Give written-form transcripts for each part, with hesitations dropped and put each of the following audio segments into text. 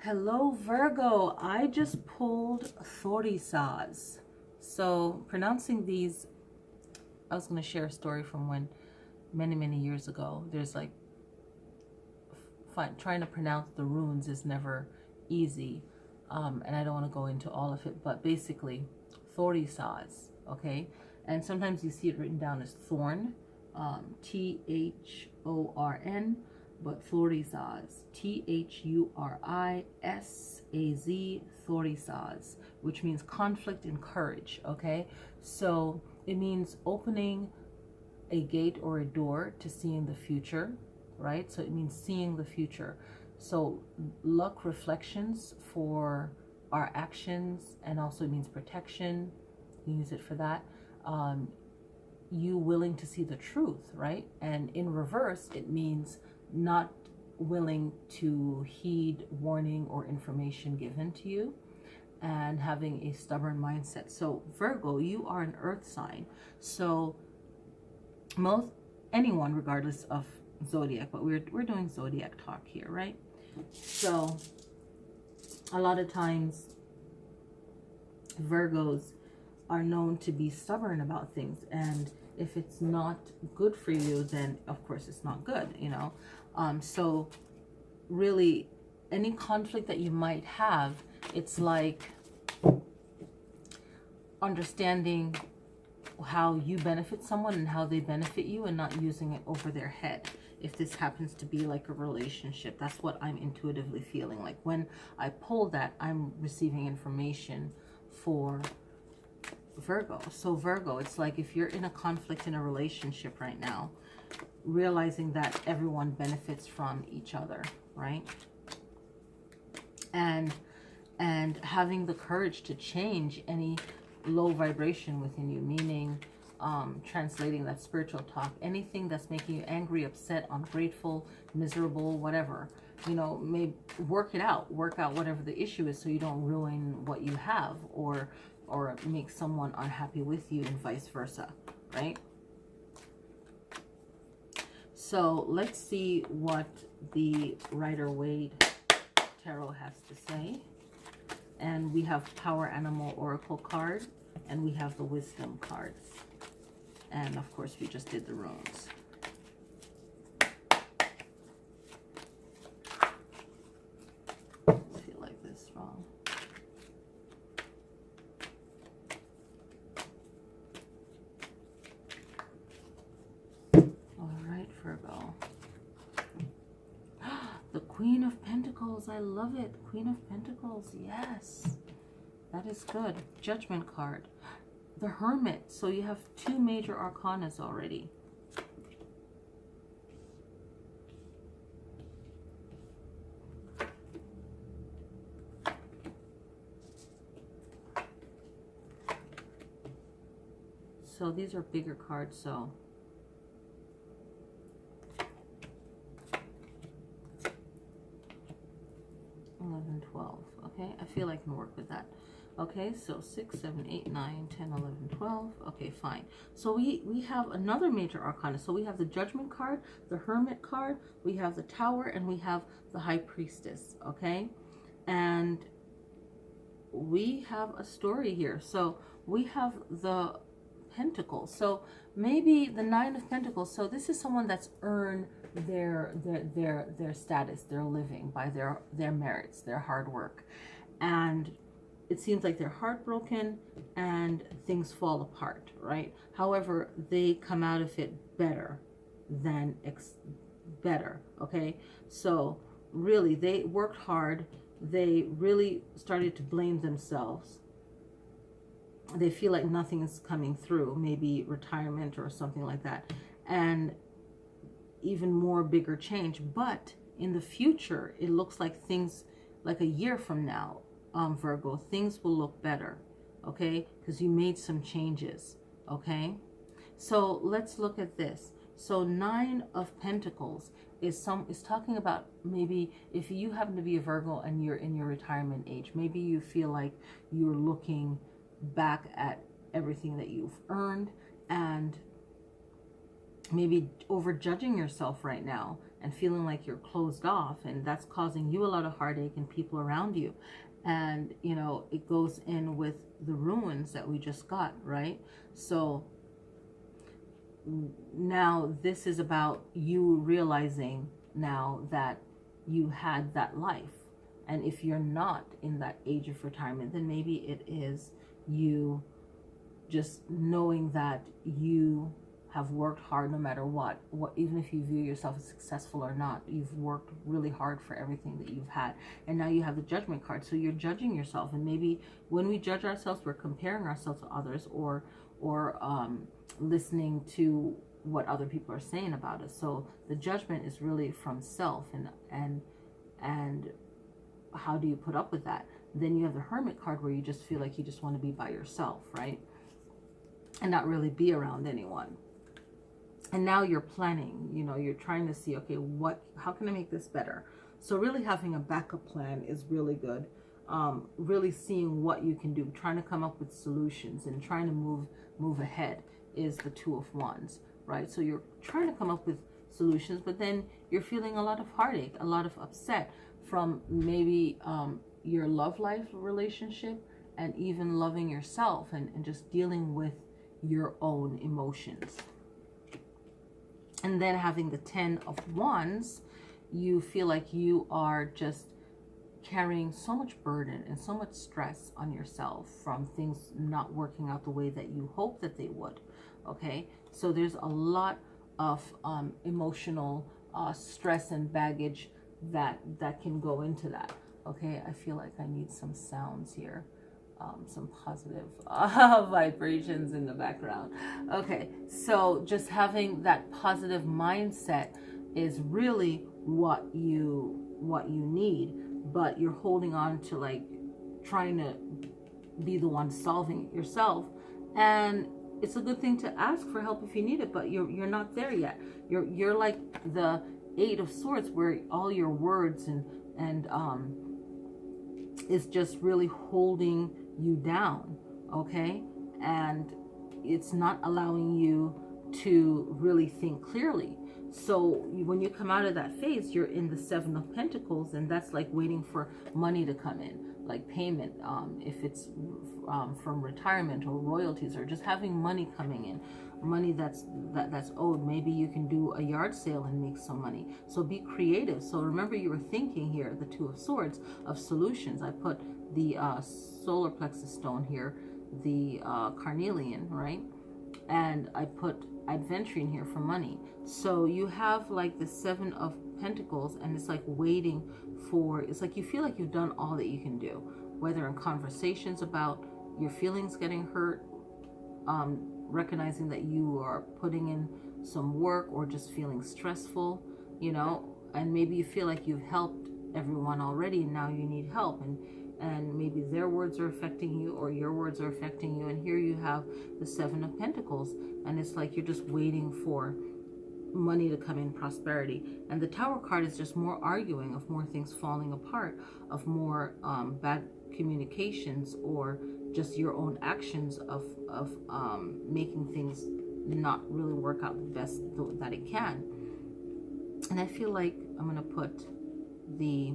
Hello Virgo, I just pulled Thurisaz. So pronouncing these, I was going to share a story from when many years ago. There's like trying to pronounce the runes is never easy, and I don't want to go into all of it, but basically Thurisaz, okay? And sometimes you see it written down as Thorn, Thorn, but Thurisaz, Thurisaz, Thurisaz, which means conflict and courage, okay? So it means opening a gate or a door to seeing the future, right? So it means seeing the future. So luck reflections for our actions, and also it means protection. You use it for that. You willing to see the truth, right? And in reverse, it means not willing to heed warning or information given to you, and having a stubborn mindset. So Virgo, you are an earth sign. So anyone, regardless of zodiac, but we're doing zodiac talk here, right? So a lot of times Virgos are known to be stubborn about things, and if it's not good for you, then of course it's not good, you know. So really, any conflict that you might have, it's like understanding how you benefit someone and how they benefit you, and not using it over their head. If this happens to be like a relationship, that's what I'm intuitively feeling. Like when I pull that, I'm receiving information for Virgo. So Virgo, it's like if you're in a conflict in a relationship right now, realizing that everyone benefits from each other, right? And having the courage to change any low vibration within you, meaning translating that spiritual talk, anything that's making you angry, upset, ungrateful, miserable, whatever, you know, may work out whatever the issue is, so you don't ruin what you have, or make someone unhappy with you, and vice versa, right? So let's see what the Rider Waite Tarot has to say. And we have Power Animal Oracle card, and we have the Wisdom cards. And of course, we just did the runes. I feel like this is wrong. All right, Virgo. The Queen of Pentacles, I love it. Queen of Pentacles, yes. That is good. Judgment card. The Hermit. So you have two major arcanas already. So these are bigger cards, so 11, 12. Okay, I feel I can work with that. Okay, so 6, 7, 8, 9, 10, 11, 12. Okay, fine. So we have another major arcana. So we have the Judgment card, the Hermit card, we have the Tower, and we have the High Priestess. Okay, and we have a story here. So we have the Pentacles. So maybe the Nine of Pentacles. So this is someone that's earned their status, their living by their merits, their hard work, and it seems like they're heartbroken and things fall apart, right? However, they come out of it better than better. Okay, so really they worked hard. They really started to blame themselves. They feel like nothing is coming through, maybe retirement or something like that, and even more bigger change. But in the future, it looks like things, like a year from now, Virgo, things will look better, okay? Because you made some changes, okay? So let's look at this. So Nine of Pentacles is talking about, maybe if you happen to be a Virgo and you're in your retirement age, maybe you feel like you're looking back at everything that you've earned and maybe over judging yourself right now, and feeling like you're closed off, and that's causing you a lot of heartache and people around you. And you know, it goes in with the ruins that we just got, right? So now this is about you realizing now that you had that life. And if you're not in that age of retirement, then maybe it is you just knowing that you have worked hard no matter what, even if you view yourself as successful or not, you've worked really hard for everything that you've had. And now you have the judgment card. So you're judging yourself. And maybe when we judge ourselves, we're comparing ourselves to others, or listening to what other people are saying about us. So the judgment is really from self, and how do you put up with that? Then you have the Hermit card, where you just feel like you just want to be by yourself, right? And not really be around anyone. And now you're planning, you know, you're trying to see, okay, how can I make this better? So really having a backup plan is really good. Really seeing what you can do, trying to come up with solutions and trying to move ahead is the Two of Wands, right? So you're trying to come up with solutions, but then you're feeling a lot of heartache, a lot of upset from maybe your love life relationship, and even loving yourself, and just dealing with your own emotions. And then having the Ten of Wands, you feel like you are just carrying so much burden and so much stress on yourself from things not working out the way that you hope that they would. Okay, so there's a lot of emotional stress and baggage that can go into that. Okay, I feel like I need some sounds here, some positive vibrations in the background. Okay, so just having that positive mindset is really what you need, but you're holding on to like trying to be the one solving it yourself. And it's a good thing to ask for help if you need it, but you're not there yet. You're like the Eight of Swords, where all your words and is just really holding you down, okay? And it's not allowing you to really think clearly. So when you come out of that phase, you're in the Seven of Pentacles, and that's like waiting for money to come in, like payment, if it's from retirement or royalties, or just having money coming in, money that's owed. Maybe you can do a yard sale and make some money. So be creative. So remember, you were thinking here, the Two of Swords, of solutions. I put the solar plexus stone here, the carnelian, right? And I put adventuring here for money. So you have like the Seven of Pentacles, and it's like waiting for, it's like you feel like you've done all that you can do, whether in conversations about your feelings getting hurt, recognizing that you are putting in some work, or just feeling stressful, you know, and maybe you feel like you've helped everyone already, and now you need help, and maybe their words are affecting you, or your words are affecting you, and here you have the Seven of Pentacles, and it's like you're just waiting for money to come in, prosperity. And the Tower card is just more arguing, of more things falling apart, of more bad communications, or just your own actions of making things not really work out the best that it can. And I feel like I'm going to put the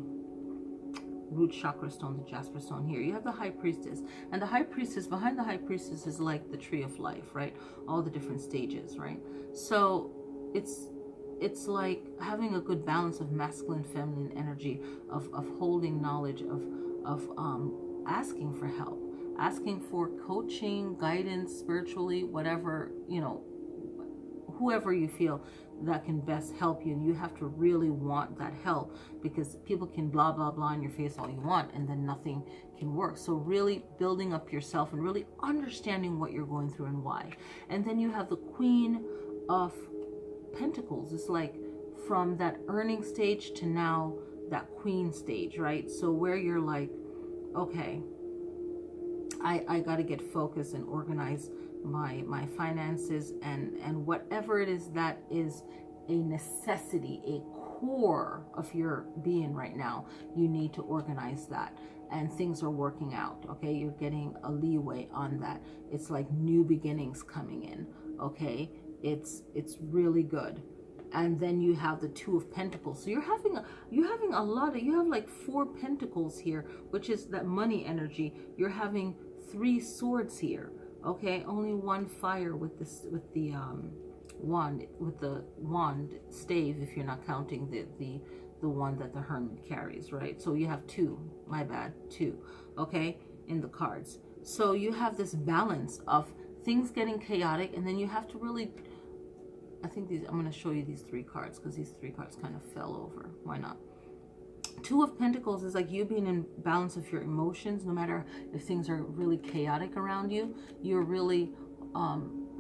root chakra stone, the jasper stone here. You have the High Priestess, and the High Priestess, behind the High Priestess is like the tree of life, right? All the different stages, right? So it's like having a good balance of masculine, feminine energy, of holding knowledge, of asking for help, asking for coaching, guidance, spiritually, whatever, you know, whoever you feel that can best help you. And you have to really want that help, because people can blah blah blah in your face all you want, and then nothing can work. So really building up yourself and really understanding what you're going through and why. And then you have the Queen of Pentacles. It's like from that earning stage to now that Queen stage, right? So where you're like, okay, I got to get focused and organize my finances, and whatever it is that is a necessity, a core of your being right now, you need to organize that. And things are working out, okay? You're getting a leeway on that. It's like new beginnings coming in, okay? It's really good. and then you have the Two of Pentacles. So you're having a lot of, you have like 4 pentacles here, which is that money energy. You're having 3 swords here. Okay, only 1 fire with this, with the wand stave, if you're not counting the one that the Hermit carries, right? So you have 2, my bad, 2, okay, in the cards. So you have this balance of things getting chaotic, and then you have to really, I think these, I'm going to show you these 3 cards because these 3 cards kind of fell over. Why not? 2 of Pentacles is like you being in balance of your emotions. No matter if things are really chaotic around you, you're really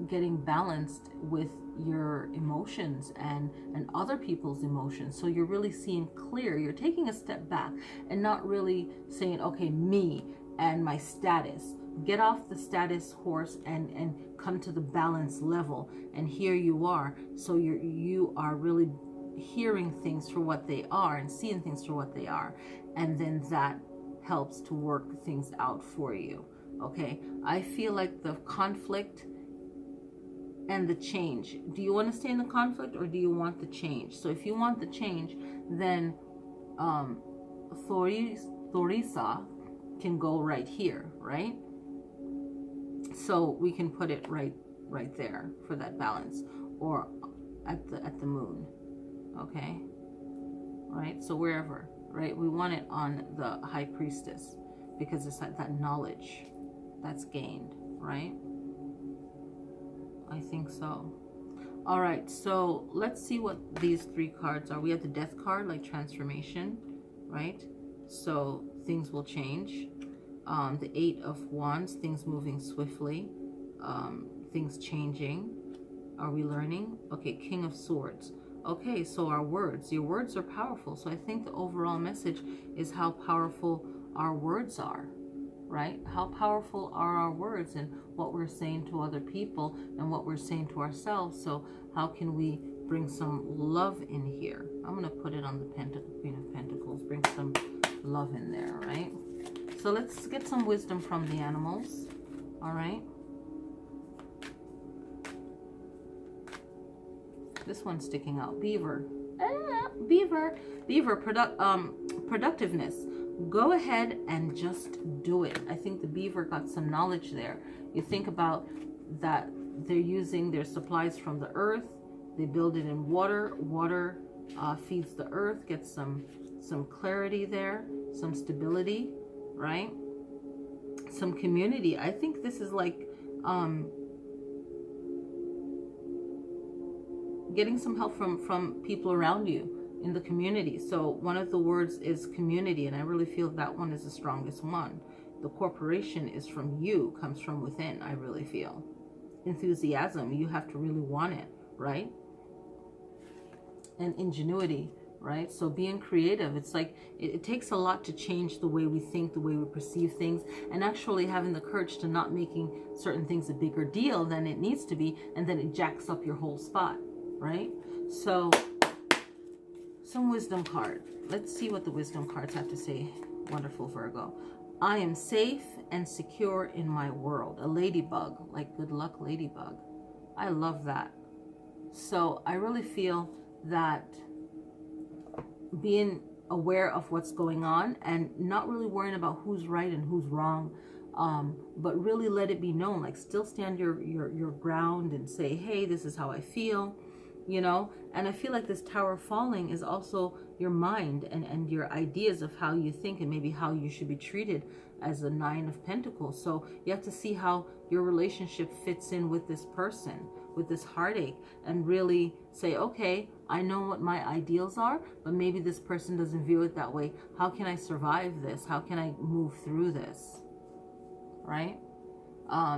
getting balanced with your emotions and other people's emotions. So you're really seeing clear. You're taking a step back and not really saying, okay, me and my status. Get off the status horse and come to the balance level. And here you are. So you are really hearing things for what they are and seeing things for what they are, and then that helps to work things out for you. Okay, I feel like the conflict and the change, do you want to stay in the conflict or do you want the change? So if you want the change, then Thurisaz can go right here, right? So we can put it right there for that balance, or at the moon. Okay, right? So wherever, right? We want it on the High Priestess because it's like that knowledge that's gained, right? I think so. All right, so let's see what these 3 cards are. We have the Death card, like transformation, right? So things will change. The 8 of Wands, things moving swiftly, things changing. Are we learning? Okay, King of Swords. Okay, so our words, your words are powerful. So I think the overall message is how powerful our words are, right? How powerful are our words and what we're saying to other people and what we're saying to ourselves. So how can we bring some love in here? I'm going to put it on the Queen of Pentacles. Bring some love in there, right? So let's get some wisdom from the animals, all right? This one's sticking out. Beaver. Beaver, productiveness. Go ahead and just do it. I think the beaver got some knowledge there. You think about that they're using their supplies from the earth. They build it in water. Water feeds the earth, gets some clarity there, some stability, right? Some community. I think this is like getting some help from people around you in the community. So one of the words is community, and I really feel that one is the strongest one. The corporation is from you, comes from within, I really feel. Enthusiasm, you have to really want it, right? And ingenuity, right? So being creative, it's like it takes a lot to change the way we think, the way we perceive things, and actually having the courage to not making certain things a bigger deal than it needs to be, and then it jacks up your whole spot, right? So some wisdom card. Let's see what the wisdom cards have to say. Wonderful Virgo. I am safe and secure in my world. A ladybug, like good luck ladybug. I love that. So I really feel that being aware of what's going on and not really worrying about who's right and who's wrong, but really let it be known, like still stand your ground and say, hey, this is how I feel, you know. And I feel like this tower falling is also your mind and your ideas of how you think and maybe how you should be treated as a 9 of Pentacles. So you have to see how your relationship fits in with this person, with this heartache, and really say, okay, I know what my ideals are, but maybe this person doesn't view it that way. How can I survive this? How can I move through this? Right?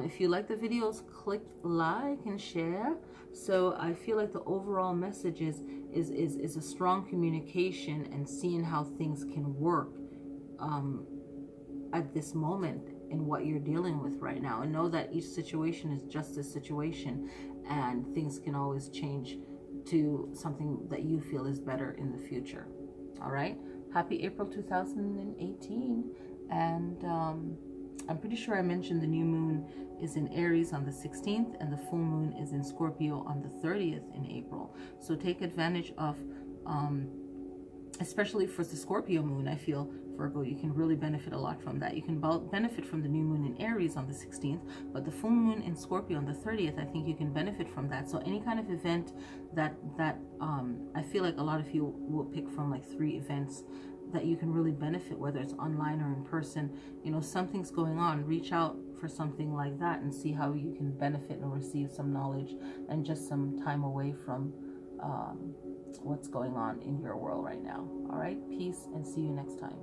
If you like the videos, click like and share. So I feel like the overall message is a strong communication and seeing how things can work at this moment in what you're dealing with right now, and know that each situation is just a situation and things can always change to something that you feel is better in the future. All right, happy April 2018, and I'm pretty sure I mentioned the new moon is in Aries on the 16th and the full moon is in Scorpio on the 30th in April. So take advantage of, especially for the Scorpio moon, I feel, Virgo, you can really benefit a lot from that. You can benefit from the new moon in Aries on the 16th, but the full moon in Scorpio on the 30th, I think you can benefit from that. So any kind of event that I feel like a lot of you will pick from, like 3 events that you can really benefit, whether it's online or in person. You know, something's going on, reach out for something like that and see how you can benefit and receive some knowledge and just some time away from what's going on in your world right now. All right, peace, and see you next time.